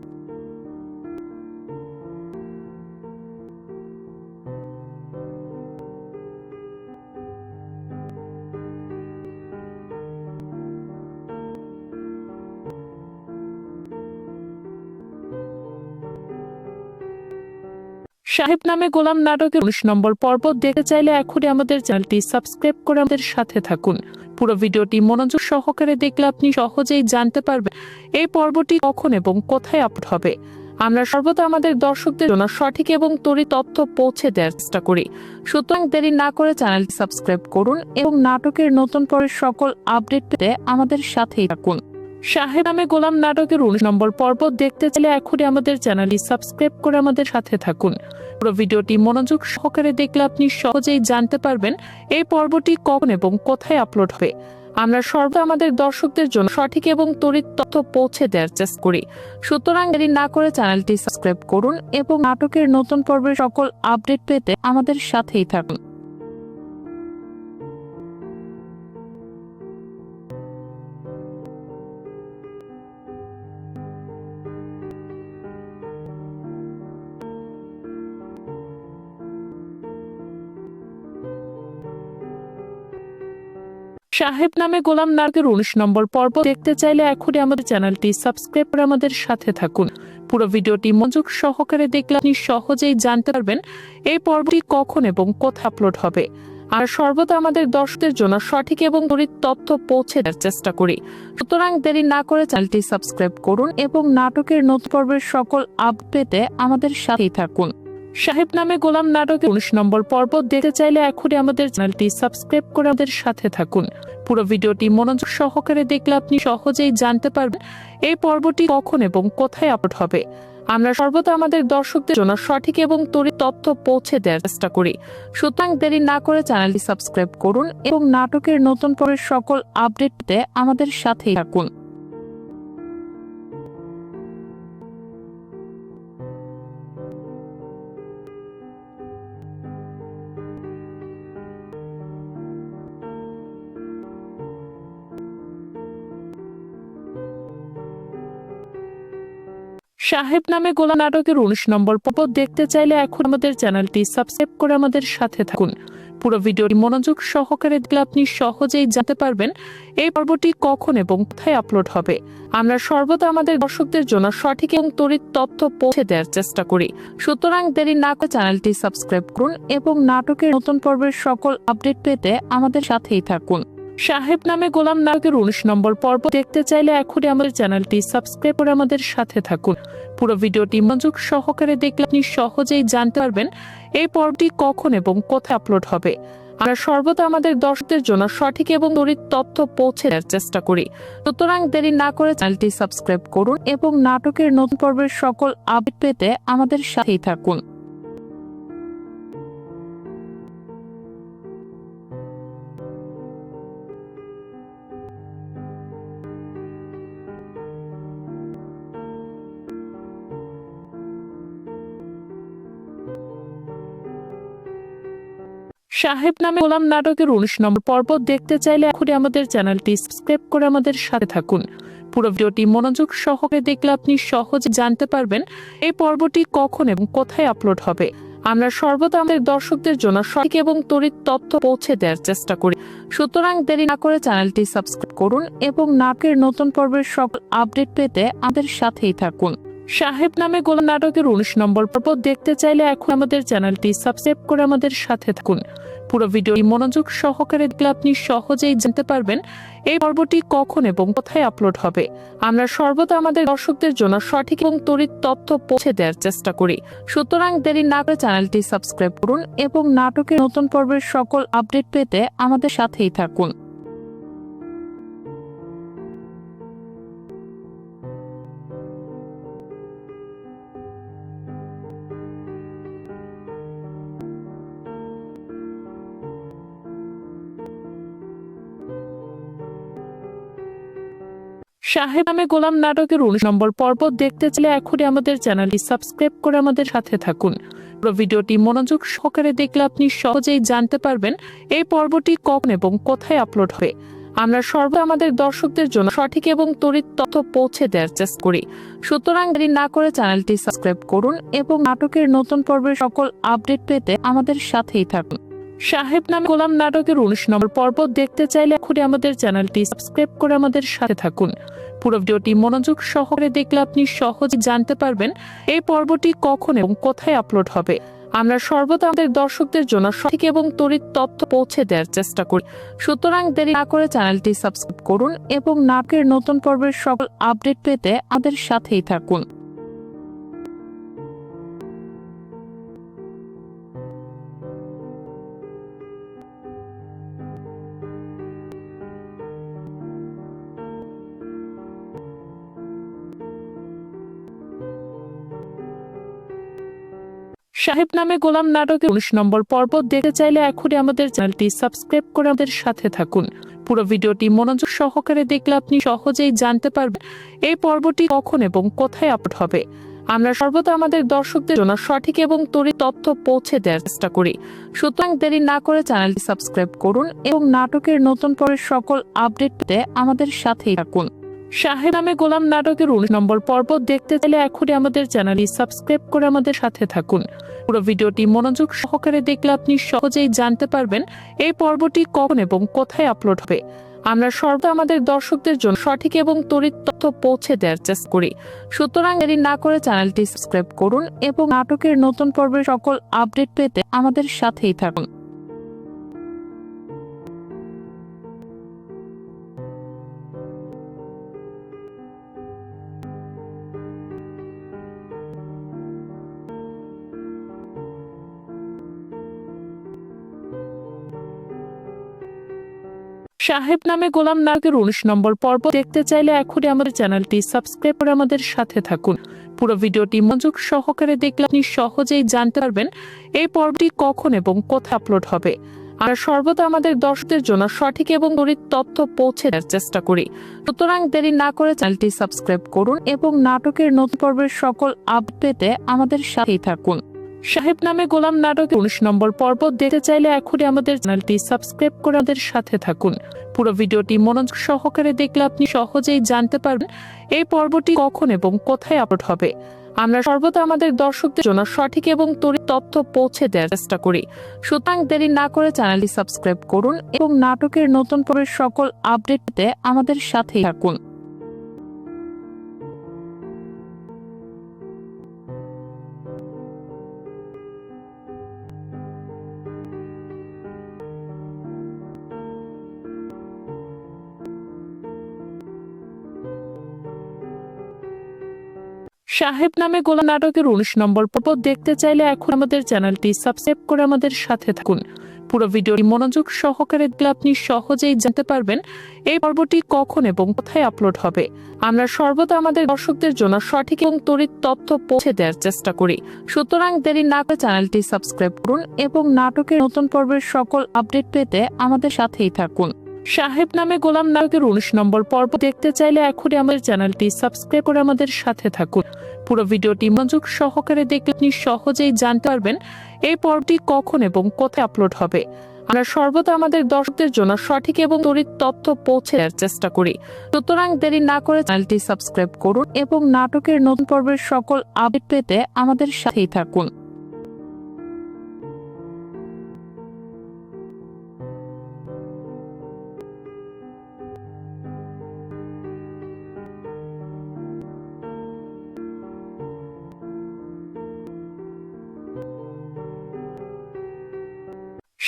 সাহেব নামে গোলাম নাটকের 19 নম্বর পর্ব দেখতে চাইলে এখনই আমাদের চ্যানেলটি সাবস্ক্রাইব করে আমাদের সাথে থাকুন। পুরো ভিডিওটি মনোযোগ সহকারে দেখলে আপনি সহজেই জানতে পারবেন এই পর্বটি কখন এবং কোথায় আপলোড হবে। আমরা সর্বদা আমাদের দর্শকদের জন্য সঠিক এবং তড়িৎ তথ্য পৌঁছে দেওয়ার চেষ্টা করি। সুতরাং দেরি না করে চ্যানেলটি সাবস্ক্রাইব করুন এবং নাটকের নতুন পর্বের সকল আপডেট পেতে আমাদের সাথেই থাকুন। সাহেব নামে গোলাম নাটকের 19 নম্বর পর্ব দেখতে চাইলে এখনই আমাদের চ্যানেলটি সাবস্ক্রাইব করে আমাদের সাথে থাকুন। পুরো ভিডিওটি মনোযোগ সহকারে দেখলে আপনি সহজেই জানতে পারবেন এই পর্বটি কখন এবং কোথায় আপলোড হবে। আমরা সর্বদা আমাদের দর্শকদের জন্য সঠিক এবং তড়িৎ তথ্য পৌঁছে দেওয়ার চেষ্টা করি। সুতরাং দেরি না করে চ্যানেলটি সাবস্ক্রাইব করুন এবং নাটকের নতুন পর্বের সকল আপডেট পেতে আমাদের সাথেই থাকুন। সাহেব নামে গোলাম নাটকের 19 নম্বর পর্ব দেখতে চাইলে এখনই আমাদের চ্যানেলটি সাবস্ক্রাইব করে আমাদের সাথে থাকুন। পুরো ভিডিওটি মনোযোগ সহকারে দেখলে আপনি সহজেই জানতে পারবেন এই পর্বটি কখন এবং কোথায় আপলোড হবে। আর সর্বদা আমাদের দর্শকদের জন্য সঠিক এবং তড়িৎ তথ্য পৌঁছে দেওয়ার চেষ্টা করি। সুতরাং দেরি না করে চ্যানেলটি সাবস্ক্রাইব করুন এবং নাটকের নতুন পর্বের সকল আপডেট পেতে আমাদের সাথেই থাকুন। সাহেব নামে গোলাম নাটকের 19 নম্বর পর্ব দেখতে চাইলে এখনই আমাদের চ্যানেলটি সাবস্ক্রাইব করে আমাদের সাথে থাকুন। পুরো ভিডিওটি মনোযোগ সহকারে দেখলে আপনি সহজেই জানতে পারবেন এই পর্বটি কখন এবং কোথায় আপলোড হবে। আমরা সর্বদা আমাদের দর্শকদের জন্য সঠিক এবং তড়িৎ তথ্য পৌঁছে দেওয়ার চেষ্টা করি। সুতরাং দেরি না করে চ্যানেলটি সাবস্ক্রাইব করুন এবং নাটকের নতুন পর্বের সকল আপডেট পেতে আমাদের সাথেই থাকুন। সাহেব নামে গোলাম নাটকের 19 নম্বর পর্ব দেখতে চাইলে এখন আমাদের চ্যানেলটি সাবস্ক্রাইব করে আমাদের সাথে থাকুন। পুরো ভিডিওটি মনোযোগ সহকারে দেখলে আপনি সহজেই জানতে পারবেন এই পর্বটি কখন এবং কোথায় আপলোড হবে। আমরা সর্বদা আমাদের দর্শকদের জন্য সঠিক এবং তড়িৎ তথ্য পৌঁছে দেওয়ার চেষ্টা করি। সুতরাং দেরি না করে চ্যানেলটি সাবস্ক্রাইব করুন এবং নাটকের নতুন পর্বের সকল আপডেট পেতে আমাদের সাথেই থাকুন। সাহেব নামে গোলাম নাটকের 19 নম্বর পর্ব দেখতে চাইলে এখনই আমাদের চ্যানেলটি সাবস্ক্রাইব করে আমাদের সাথে থাকুন। পুরো ভিডিওটি মনোযোগ সহকারে দেখলে আপনি সহজেই জানতে পারবেন এই পর্বটি কখন এবং কোথায় আপলোড হবে। আমরা সর্বদা আমাদের দর্শকদের জন্য সঠিক এবং তড়িৎ তথ্য পৌঁছে দেওয়ার চেষ্টা করি। সুতরাং দেরি না করে চ্যানেলটি সাবস্ক্রাইব করুন এবং নাটকের নতুন পর্বের সকল আপডেট পেতে আমাদের সাথেই থাকুন। সাহেব নামে গোলাম নাটকের 19 নম্বর পর্ব দেখতে চাইলে এখনই আমাদের চ্যানেলটি সাবস্ক্রাইব করে আমাদের সাথে থাকুন। পুরো ভিডিওটি মনোযোগ সহকারে দেখলে আপনি সহজে জানতে পারবেন এই পর্বটি কখন এবং কোথায় আপলোড হবে। আমরা সর্বদা আমাদের দর্শকদের জন্য সঠিক এবং তড়িৎ তথ্য পৌঁছে দেওয়ার চেষ্টা করি। সুতরাং দেরি না করে চ্যানেলটি সাবস্ক্রাইব করুন এবং নাটকের নতুন পর্বের সকল আপডেট পেতে আমাদের সাথেই থাকুন। সাহেব নামে গোলাম নাটকের 19 নম্বর পর্ব দেখতে চাইলে এখন আমাদের চ্যানেলটি সাবস্ক্রাইব করে আমাদের সাথে থাকুন। পুরো ভিডিওটি মনোযোগ সহকারে দেখলে আপনি সহজেই জানতে পারবেন এই পর্বটি কখন এবং কোথায় আপলোড হবে। আমরা সর্বদা আমাদের দর্শকদের জন্য সঠিক এবং তড়িৎ তথ্য পৌঁছে দেওয়ার চেষ্টা করি। সুতরাং দেরি না করে চ্যানেলটি সাবস্ক্রাইব করুন এবং নাটকের নতুন পর্বের সকল আপডেট পেতে আমাদের সাথেই থাকুন। সাহেব নামে গোলাম নাটকের 19 নম্বর পর্ব দেখতে চাইলে এখনই আমাদের চ্যানেলটি সাবস্ক্রাইব করে আমাদের সাথে থাকুন। পুরো ভিডিওটি মনোযোগ সহকারে দেখলে আপনি সহজেই জানতে পারবেন এই পর্বটি কখন এবং কোথায় আপলোড হবে। আমরা সর্বদা আমাদের দর্শকদের জন্য সঠিক এবং তড়িৎ তথ্য পৌঁছে দেওয়ার চেষ্টা করি। সুতরাং দেরি না করে চ্যানেলটি সাবস্ক্রাইব করুন এবং নাটকের নতুন পর্বের সকল আপডেট পেতে আমাদের সাথেই থাকুন। সাহেব নামে গোলাম নাটকের 19 নম্বর পর্ব দেখতে চাইলে এখনই আমাদের চ্যানেলটি সাবস্ক্রাইব করে আমাদের সাথে থাকুন। পুরো ভিডিওটি মনোযোগ সহকারে দেখলে আপনি সহজে জানতে পারবেন এই পর্বটি কখন এবং কোথায় আপলোড হবে। আমরা সর্বদা আমাদের দর্শকদের জন্য সঠিক এবং তড়িৎ তথ্য পৌঁছে দেওয়ার চেষ্টা করি। সুতরাং দেরি না করে চ্যানেলটি সাবস্ক্রাইব করুন এবং নাটকের নতুন পর্বের সকল আপডেট পেতে আমাদের সাথেই থাকুন। সাহেব নামে গোলাম নাটকের 19 নম্বর পর্ব দেখতে চাইলে এখনই আমাদের চ্যানেলটি সাবস্ক্রাইব করে আমাদের সাথে থাকুন। পুরো ভিডিওটি মনোযোগ সহকারে দেখলে আপনি সহজেই জানতে পারবেন এই পর্বটি কখন এবং কোথায় আপলোড হবে। আমরা সর্বদা আমাদের দর্শকদের জন্য সঠিক এবং তড়িৎ তথ্য পৌঁছে দেওয়ার চেষ্টা করি। সুতরাং দেরি না করে চ্যানেলটি সাবস্ক্রাইব করুন এবং নাটকের নতুন পর্বের সকল আপডেট পেতে আমাদের সাথেই থাকুন। সাহেব নামে গোলাম নাটকের 19 নম্বর পর্ব দেখতে চাইলে এখনই আমাদের চ্যানেলটি সাবস্ক্রাইব করে আমাদের সাথে থাকুন। পুরো ভিডিওটি মনোযোগ সহকারে দেখলে আপনি সহজেই জানতে পারবেন এই পর্বটি কখন এবং কোথায় আপলোড হবে। আমরা সর্বদা আমাদের দর্শকদের জন্য সঠিক এবং তড়িৎ তথ্য পৌঁছে দেওয়ার চেষ্টা করি। সুতরাং দেরি না করে চ্যানেলটি সাবস্ক্রাইব করুন এবং নাটকের নতুন পর্বের সকল আপডেট পেতে আমাদের সাথেই থাকুন। সাহেব নামে গোলাম নাটকের 19 নম্বর পর্ব দেখতে চাইলে এখনই আমাদের চ্যানেলটি সাবস্ক্রাইব করে আমাদের সাথে থাকুন। পুরো ভিডিওটি মনোযোগ সহকারে দেখলে আপনি সহজেই জানতে পারবেন এই পর্বটি কখন এবং কোথায় আপলোড হবে। আমরা সর্বদা আমাদের দর্শকদের জন্য সঠিক এবং তড়িৎ তথ্য পৌঁছে দেওয়ার চেষ্টা করি। সুতরাং দেরি না করে চ্যানেলটি সাবস্ক্রাইব করুন এবং নাটকের নতুন পর্বের সকল আপডেট পেতে আমাদের সাথেই থাকুন। সাহেব নামে গোলাম নাটকের 19 নম্বর পর্ব দেখতে চাইলে এখনই আমাদের চ্যানেলটি সাবস্ক্রাইব করে আমাদের সাথে থাকুন। পুরো ভিডিওটি মনোযোগ সহকারে দেখলে আপনি সহজেই জানতে পারবেন এই পর্বটি কখন এবং কোথায় আপলোড হবে। আমরা সর্বদা আমাদের দর্শকদের জন্য সঠিক এবং তথ্য পৌঁছে দেওয়ার চেষ্টা করি। সুতরাং দেরি না করে চ্যানেলটি সাবস্ক্রাইব করুন এবং নাটকের নতুন পর্বের সকল আপডেট পেতে আমাদের সাথেই থাকুন। সাহেব নামে গোলাম নাটকের 19 নম্বর পর্ব দেখতে চাইলে এখন আমাদের চ্যানেলটি সাবস্ক্রাইব করে আমাদের সাথে থাকুন। পুরো ভিডিওটি মনোযোগ সহকারে দেখলে আপনি সহজেই জানতে পারবেন এই পর্বটি কখন এবং কোথায় আপলোড হবে। আমরা সর্বদা আমাদের দর্শকদের জন্য সঠিক এবং তথ্য পৌঁছে দেওয়ার চেষ্টা করি। সুতরাং দেরি না করে চ্যানেলটি সাবস্ক্রাইব করুন এবং নাটকের নতুন পর্বের সকল আপডেট পেতে আমাদের সাথেই থাকুন। সাহেব নামে গোলাম নাটকের 19 নম্বর পর্ব দেখতে চাইলে এখনই আমাদের চ্যানেলটি সাবস্ক্রাইব করে আমাদের সাথে থাকুন। পুরো ভিডিওটি মনোযোগ সহকারে দেখলে আপনি সহজেই জানতে পারবেন এই পর্বটি কখন এবং কোথায় আপলোড হবে। আমরা সর্বদা আমাদের দর্শকদের জন্য সঠিক এবং তথ্য পৌঁছে দেওয়ার চেষ্টা করি। সুতরাং দেরি না করে চ্যানেলটি সাবস্ক্রাইব করুন এবং নাটকের নতুন পর্বের সকল আপডেট পেতে আমাদের সাথেই থাকুন।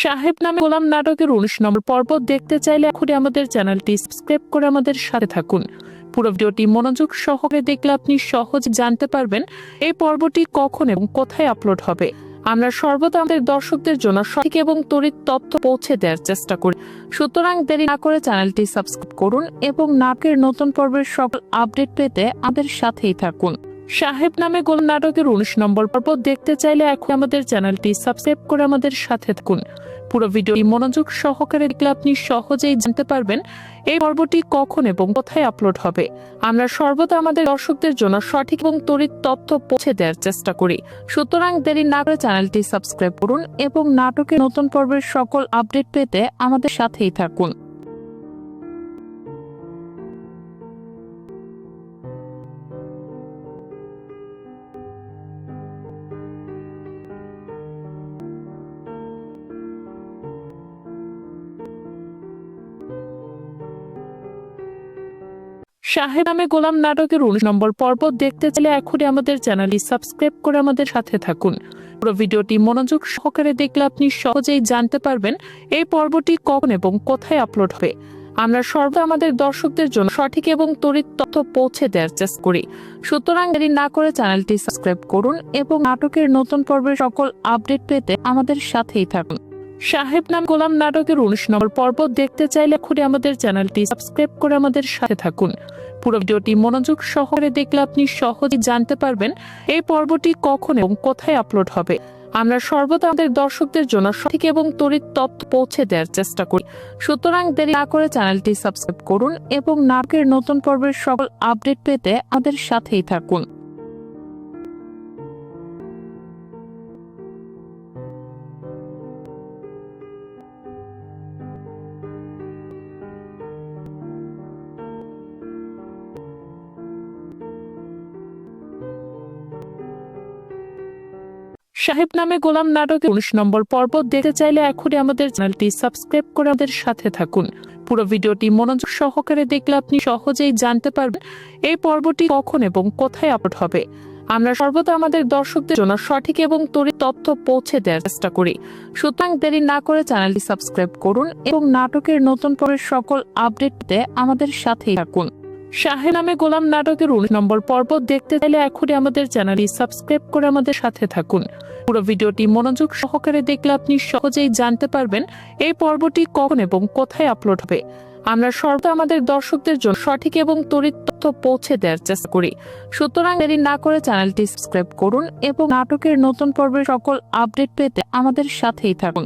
সাহেব নামে গোলাম নাটকের 19 নম্বর পর্ব দেখতে চাইলে এখনই আমাদের চ্যানেলটি সাবস্ক্রাইব করে আমাদের সাথে থাকুন। পুরো ভিডিওটি মনোযোগ সহকারে দেখলে আপনি সহজে জানতে পারবেন এই পর্বটি কখন এবং কোথায় আপলোড হবে। আমরা সর্বদা আমাদের দর্শকদের জন্য সঠিক এবং তথ্য পৌঁছে দেওয়ার চেষ্টা করি। সুতরাং দেরি না করে চ্যানেলটি সাবস্ক্রাইব করুন এবং নাটকের নতুন পর্বের সকল আপডেট পেতে আমাদের সাথেই থাকুন। সাহেব নামে গোলাম নাটকের 19 নম্বর পর্ব দেখতে চাইলে এখন আমাদের চ্যানেলটি সাবস্ক্রাইব করে আমাদের সাথে থাকুন। পুরো ভিডিওটি মনোযোগ সহকারে দেখলে আপনি সহজেই জানতে পারবেন এই পর্বটি কখন এবং কোথায় আপলোড হবে। আমরা সর্বদা আমাদের দর্শকদের জন্য সঠিক এবং তথ্য পৌঁছে দেওয়ার চেষ্টা করি। সুতরাং দেরি না করে চ্যানেলটি সাবস্ক্রাইব করুন এবং নাটকের নতুন পর্বের সকল আপডেট পেতে আমাদের সাথেই থাকুন। সাহেব নামে গোলাম নাটকের 19 নম্বর পর্ব দেখতে চাইলে এখনই আমাদের চ্যানেলটি সাবস্ক্রাইব করে আমাদের সাথে থাকুন। পুরো ভিডিওটি মনোযোগ সহকারে দেখলে আপনি সহজেই জানতে পারবেন এই পর্বটি কখন এবং কোথায় আপলোড হবে। আমরা সর্বদা আমাদের দর্শকদের জন্য সঠিক এবং তথ্য পৌঁছে দেওয়ার চেষ্টা করি। সুতরাং দেরি না করে চ্যানেলটি সাবস্ক্রাইব করুন এবং নাটকের নতুন পর্বের সকল আপডেট পেতে আমাদের সাথেই থাকুন। সাহেব নাম গোলাম নাটকের 19 নম্বর পর্ব দেখতে চাইলে এখনই আমাদের চ্যানেলটি সাবস্ক্রাইব করে আমাদের সাথে থাকুন। পুরো ভিডিওটি মনোযোগ সহকারে দেখলে আপনি সহজেই জানতে পারবেন এই পর্বটি কখন এবং কোথায় আপলোড হবে। আমরা সর্বদা আমাদের দর্শকদের জন্য সঠিক এবং তথ্য পৌঁছে দেওয়ার চেষ্টা করি। সুতরাং দেরি না করে চ্যানেলটি সাবস্ক্রাইব করুন এবং নাটকের নতুন পর্বের সকল আপডেট পেতে আমাদের সাথেই থাকুন। সাহেব নামে গোলাম নাটকের 19 নম্বর পর্ব দেখতে চাইলে এখনই আমাদের চ্যানেলটি সাবস্ক্রাইব করে আমাদের সাথে থাকুন। পুরো ভিডিওটি মনোযোগ সহকারে দেখলে আপনি সহজেই জানতে পারবেন এই পর্বটি কখন এবং কোথায় আপলোড হবে। আমরা সর্বদা আমাদের দর্শকদের জন্য সঠিক এবং তথ্য পৌঁছে দেওয়ার চেষ্টা করি। সুতরাং দেরি না করে চ্যানেলটি সাবস্ক্রাইব করুন এবং নাটকের নতুন পর্বের সকল আপডেট পেতে আমাদের সাথেই থাকুন। সাহেব নামে গোলাম নাটকের 19 নম্বর পর্ব দেখতে চাইলে এখনই আমাদের চ্যানেলটি সাবস্ক্রাইব করে আমাদের সাথে থাকুন। পুরো ভিডিওটি মনোযোগ সহকারে দেখলে আপনি সহজেই জানতে পারবেন এই পর্বটি কখন এবং কোথায় আপলোড হবে। আমরা সর্বদা আমাদের দর্শকদের জন্য সঠিক এবং তথ্য পৌঁছে দেওয়ার চেষ্টা করি। সুতরাং দেরি না করে চ্যানেলটি সাবস্ক্রাইব করুন এবং নাটকের নতুন পর্বের সকল আপডেট পেতে আমাদের সাথেই থাকুন।